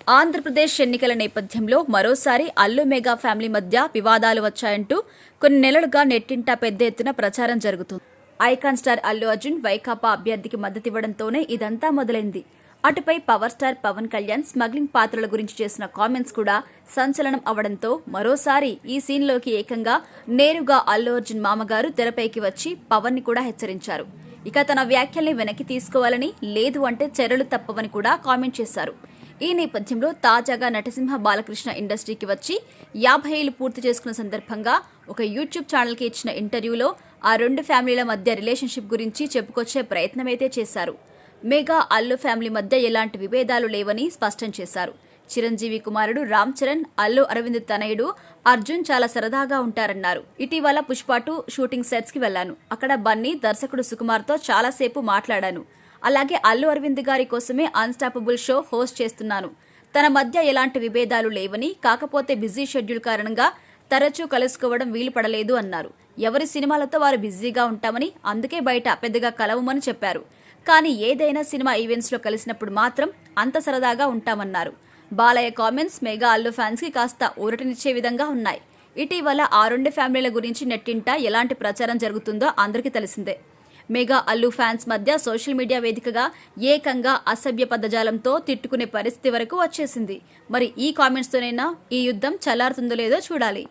ఆంధ్రప్రదేశ్ ఎన్నికల నేపథ్యంలో మరోసారి అల్లు మెగా ఫ్యామిలీ మధ్య వివాదాలు వచ్చాయంటూ కొన్ని నెలలుగా నెట్టింట పెద్ద ఎత్తున ప్రచారం జరుగుతుంది. ఐకాన్ స్టార్ అల్లు అర్జున్ వైకాపా అభ్యర్థికి మద్దతివ్వడంతోనే ఇదంతా మొదలైంది. అటుపై power star Pawan Kalyan smuggling పాత్రల గురించి చేసిన కామెంట్స్ కూడా సంచలనం అవడంతో మరోసారి ఈ సీన్లోకి ఏకంగా నేరుగా అల్లు అర్జున్ మామగారు తెరపైకి వచ్చి పవన్ ని కూడా హెచ్చరించారు. ఇక తన వ్యాఖ్యల్ని వెనక్కి తీసుకోవాలని, లేదు అంటే చర్యలు తప్పవని కూడా కామెంట్ చేశారు. ఈ నేపథ్యంలో తాజాగా నటసింహ బాలకృష్ణ ఇండస్ట్రీకి వచ్చి 50 ఏళ్లు పూర్తి చేసుకున్న సందర్భంగా ఒక యూట్యూబ్ ఛానల్కి ఇచ్చిన ఇంటర్వ్యూలో ఆ రెండు ఫ్యామిలీల మధ్య రిలేషన్షిప్ గురించి చెప్పుకొచ్చే ప్రయత్నమైతే చేశారు. మెగా అల్లు ఫ్యామిలీ మధ్య ఎలాంటి విభేదాలు లేవని స్పష్టం చేశారు. చిరంజీవి కుమారుడు రామ్ చరణ్, అల్లు అరవింద్ తనయుడు అర్జున్ చాలా సరదాగా ఉంటారన్నారు. ఇటీవల పుష్ప 2 షూటింగ్ సెట్స్ కి వెళ్లాను. అక్కడ బన్నీ, దర్శకుడు సుకుమార్తో చాలాసేపు మాట్లాడాను. అలాగే అల్లు అరవింద్ గారి కోసమే అన్స్టాపబుల్ షో హోస్ట్ చేస్తున్నాను. తన మధ్య ఎలాంటి విభేదాలు లేవని, కాకపోతే బిజీ షెడ్యూల్ కారణంగా తరచూ కలుసుకోవడం వీలు పడలేదు అన్నారు. ఎవరి సినిమాలతో వారు బిజీగా ఉంటామని, అందుకే బయట పెద్దగా కలవమని చెప్పారు. కానీ ఏదైనా సినిమా ఈవెంట్స్ లో కలిసినప్పుడు మాత్రం అంత సరదాగా ఉంటామన్నారు. Balayya comments mega Allu fans కి కాస్త ఊరటనిచ్చే విధంగా ఉన్నాయి. ఇటీవల ఆ రెండు ఫ్యామిలీల గురించి నెట్టింట ఎలాంటి ప్రచారం జరుగుతుందో అందరికీ తెలిసిందే. మెగా అల్లు ఫ్యాన్స్ మధ్య సోషల్ మీడియా వేదికగా ఏకంగా అసభ్య పదజాలంతో తిట్టుకునే పరిస్థితి వరకు వచ్చేసింది. మరి ఈ కామెంట్స్తోనైనా ఈ యుద్ధం చల్లారుతుందో లేదో చూడాలి.